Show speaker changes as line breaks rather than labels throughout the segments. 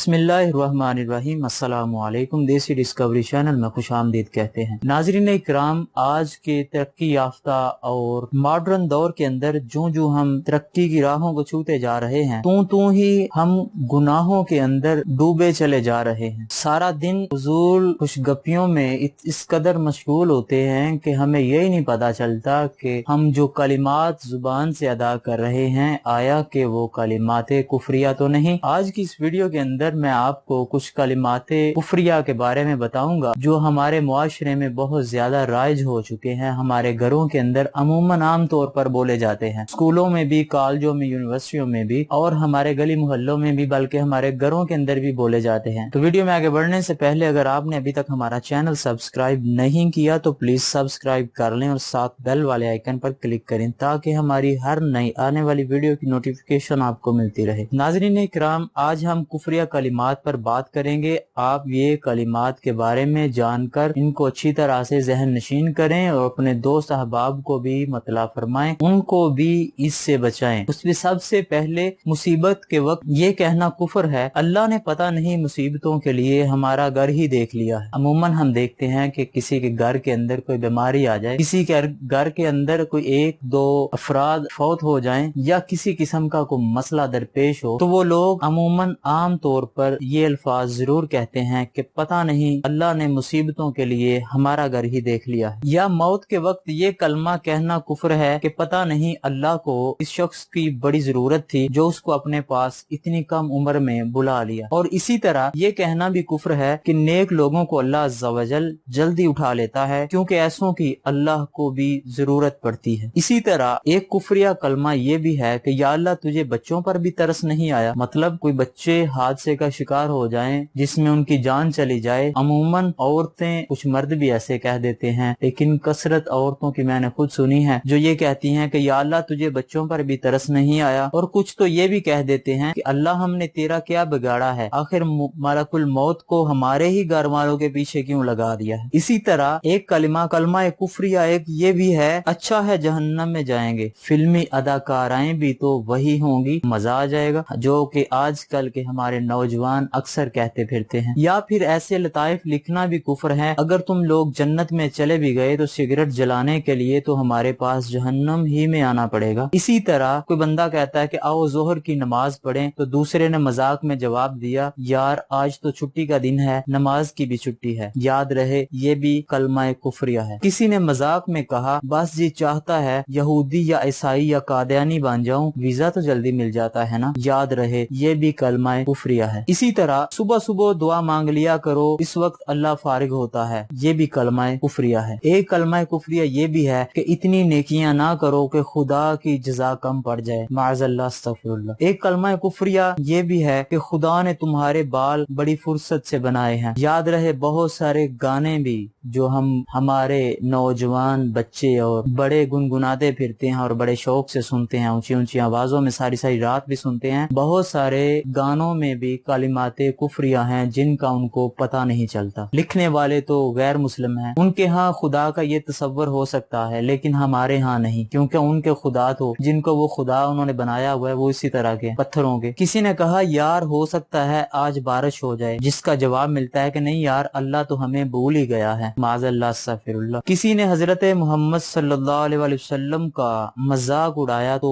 बिस्मिल्लाहिर्रहमानिर्रहीम। अस्सलामु अलैकुम। देसी डिस्कवरी चैनल में खुश आमदीद कहते हैं। नाज़रीन इकराम, आज के तरक्की याफ्ता और मॉडर्न दौर के अंदर जो जो हम तरक्की की राहों को छूते जा रहे हैं, तू ही हम गुनाहों के अंदर डूबे चले जा रहे हैं। सारा दिन फजूल खुशगपियों में इस कदर मशगूल होते हैं कि हमें यही नहीं पता चलता कि हम जो कलिमात जुबान से अदा कर रहे हैं, आया कि वो कलिमाते कुफरिया तो नहीं। आज की इस वीडियो के अंदर मैं आपको कुछ कलिमाते कुफरिया के बारे में बताऊंगा जो हमारे मुआशरे में बहुत ज्यादा राइज हो चुके हैं। हमारे घरों के अंदर अमूमन आम तौर पर बोले जाते हैं, स्कूलों में भी, कॉलेजों में, यूनिवर्सिटियों में भी, और हमारे गली मोहल्लों में भी, बल्कि हमारे घरों के अंदर भी बोले जाते हैं। तो वीडियो में आगे बढ़ने से पहले अगर आपने अभी तक हमारा चैनल सब्सक्राइब नहीं किया तो प्लीज सब्सक्राइब कर लें और साथ बेल वाले आइकन पर क्लिक करें ताकि हमारी हर नई आने वाली वीडियो की नोटिफिकेशन आपको मिलती रहे। नाज़रीन इकराम, आज हम कुफरिया कलिमात पर बात करेंगे। आप ये कलिमात के बारे में जानकर इनको अच्छी तरह से जहन नशीन करें और अपने दोस्त अहबाब को भी मतला फरमाएं, उनको भी इससे बचाएं। उसमें सबसे पहले मुसीबत के वक्त ये कहना कुफर है। अल्लाह ने पता नहीं मुसीबतों के लिए हमारा घर ही देख लिया है। अमूमन हम देखते हैं कि किसी के घर के अंदर कोई बीमारी आ जाए, किसी के घर के अंदर कोई एक दो अफराद फौत हो जाएं या किसी किस्म का कोई मसला दरपेश हो, तो वो लोग अमूमन आम तौर पर ये अल्फाज जरूर कहते हैं कि पता नहीं अल्लाह ने मुसीबतों के लिए हमारा घर ही देख लिया है। या मौत के वक्त ये कलमा कहना कुफर है कि पता नहीं अल्लाह को इस शख्स की बड़ी जरूरत थी जो उसको अपने पास इतनी कम उम्र में बुला लिया। और इसी तरह ये कहना भी कुफर है कि नेक लोगों को अल्लाह अज़्ज़ा वजल जल्दी उठा लेता है क्योंकि ऐसों की अल्लाह को भी जरूरत पड़ती है। इसी तरह एक कुफरिया कलमा ये भी है कि या अल्लाह तुझे बच्चों पर भी तरस नहीं आया। मतलब कोई बच्चे हादसे का शिकार हो जाएं जिसमें उनकी जान चली जाए। अमूमन औरतें, कुछ मर्द भी ऐसे कह देते हैं, लेकिन कसरत औरतों की मैंने खुद सुनी है जो ये कहती हैं कि या अल्लाह तुझे बच्चों पर भी तरस नहीं आया। और कुछ तो ये भी कह देते हैं कि अल्लाह हमने तेरा क्या बिगाड़ा है, आखिर मलकुल मौत को हमारे ही घर वालों के पीछे क्यों लगा दिया है। इसी तरह एक कलमा कुफरिया एक ये भी है, अच्छा है जहन्नम में जाएंगे, फिल्मी अदाकाराएं भी तो वही होंगी, मजा आ जाएगा, जो कि आजकल के हमारे नौजवान अक्सर कहते फिरते हैं। या फिर ऐसे लताइफ लिखना भी कुफर है, अगर तुम लोग जन्नत में चले भी गए तो सिगरेट जलाने के लिए तो हमारे पास जहन्नम ही में आना पड़ेगा। इसी तरह कोई बंदा कहता है कि आओ जोहर की नमाज पढ़ें, तो दूसरे ने मजाक में जवाब दिया, यार आज तो छुट्टी का दिन है, नमाज की भी छुट्टी है। याद रहे ये भी कलमा कुफरिया है। किसी ने मजाक में कहा, बस जी चाहता है यहूदी या ईसाई या कादियानी बन जाऊं, वीजा तो जल्दी मिल जाता है ना। याद रहे ये भी कलमा कुफरिया है। इसी तरह सुबह सुबह दुआ मांग लिया करो, इस वक्त अल्लाह फारिग होता है, ये भी कलमा कुफरिया है। एक कलमा कुफरिया ये भी है कि इतनी नेकियां ना करो कि खुदा की जजा कम पड़ जाए, माज़अल्लाह अस्तगफिरुल्लाह। एक कलमा कुफरिया ये भी है कि खुदा ने तुम्हारे बाल बड़ी फुर्सत से बनाए हैं। याद रहे बहुत सारे गाने भी जो हमारे नौजवान बच्चे और बड़े गुनगुनाते फिरते हैं और बड़े शौक से सुनते हैं, ऊंची ऊंची आवाजों में सारी सारी रात भी सुनते हैं। बहुत सारे गानों में भी कलिमाते कुफरिया हैं जिनका उनको पता नहीं चलता। लिखने वाले तो गैर मुस्लिम हैं, उनके यहाँ खुदा का ये तस्वर हो सकता है लेकिन हमारे यहाँ नहीं, क्योंकि उनके खुदा तो जिनको वो खुदा उन्होंने बनाया हुआ है वो इसी तरह के पत्थरों के। किसी ने कहा यार हो सकता है आज बारिश हो जाए, जिसका जवाब मिलता है कि नहीं यार अल्लाह तो हमें भूल ही गया है, माज़अल्लाह अस्तगफिरुल्लाह। किसी ने हजरत मोहम्मद सल्लल्लाहु अलैहि वसल्लम का मजाक उड़ाया तो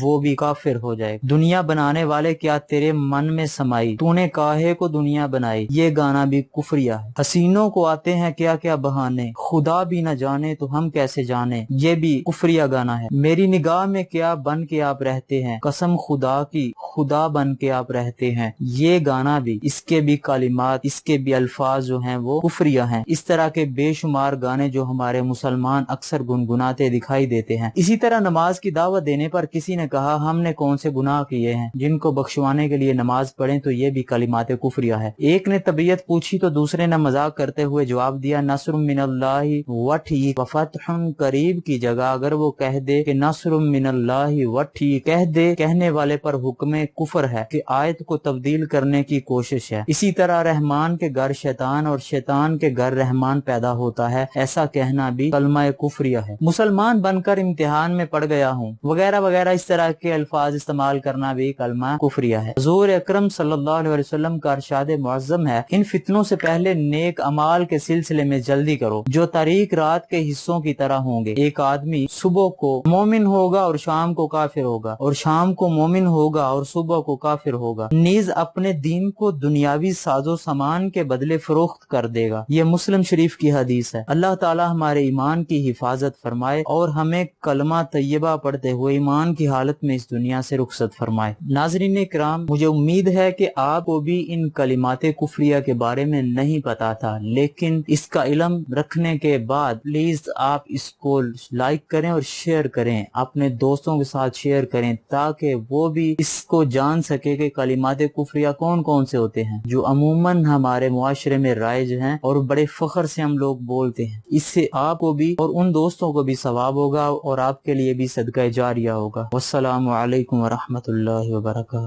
वो भी काफिर हो जाए। दुनिया बनाने वाले क्या तेरे मन में समाई, तूने काहे को दुनिया बनाई, ये गाना भी कुफरिया है। हसीनों को आते हैं क्या क्या बहाने, खुदा भी न जाने तो हम कैसे जाने, ये भी कुफरिया गाना है। मेरी निगाह में क्या बन के आप रहते हैं, कसम खुदा की खुदा बन के आप रहते हैं, ये गाना भी, इसके भी कलिमात, इसके भी अल्फाज जो हैं वो कुफरिया हैं। इस तरह के बेशुमार गाने जो हमारे मुसलमान अक्सर गुनगुनाते दिखाई देते हैं। इसी तरह नमाज की दावत देने पर किसी ने कहा हमने कौन से गुनाह किए हैं जिनको बख्शवाने के लिए नमाज पढ़ें, तो ये भी कलिमाते कुफरिया है। एक ने तबीयत पूछी तो दूसरे ने मजाक करते हुए जवाब दिया, नस्रुम मिनल्लाहि व ठीक व फतहुन करीब की जगह अगर वो कह दे कि नस्रुम मिनल्लाहि व ठीक कह दे, कहने वाले पर हुक्म कुफर है कि आयत को तब्दील करने की कोशिश है। इसी तरह रहमान के घर शैतान और शैतान के घर रहमान پیدا ہوتا ہے، ایسا کہنا بھی کلمہ کفریہ ہے۔ مسلمان بن کر امتحان میں پڑ گیا ہوں وغیرہ وغیرہ اس طرح کے الفاظ استعمال کرنا بھی کلمہ کفریہ ہے۔ حضور اکرم صلی اللہ علیہ وسلم کا ارشاد معظم ہے، ان فتنوں سے پہلے نیک اعمال کے سلسلے میں جلدی کرو جو تاریک رات کے حصوں کی طرح ہوں گے۔ ایک آدمی صبح کو مومن ہوگا اور شام کو کافر ہوگا، اور شام کو مومن ہوگا اور صبح کو کافر ہوگا، نیز اپنے دین کو دنیاوی ساز و سامان کے بدلے فروخت کر دے گا۔ یہ مسلم شریف کی حدیث ہے۔ اللہ تعالی ہمارے ایمان کی حفاظت فرمائے اور ہمیں کلمہ طیبہ پڑھتے ہوئے ایمان کی حالت میں اس دنیا سے رخصت فرمائے۔ ناظرین کرام، مجھے امید ہے کہ آپ کو بھی ان کلمات کفریہ کے بارے میں نہیں پتا تھا، لیکن اس کا علم رکھنے کے بعد پلیز آپ اس کو لائک کریں اور شیئر کریں، اپنے دوستوں کے ساتھ شیئر کریں تاکہ وہ بھی اس کو جان سکے کہ کلمات کفریہ کون کون سے ہوتے ہیں جو عموماً ہمارے معاشرے میں رائج ہیں اور بڑے فخر سے ہم لوگ بولتے ہیں۔ اس سے آپ کو بھی اور ان دوستوں کو بھی ثواب ہوگا اور آپ کے لیے بھی صدقہ جاریہ ہوگا۔ والسلام علیکم ورحمۃ اللہ وبرکاتہ۔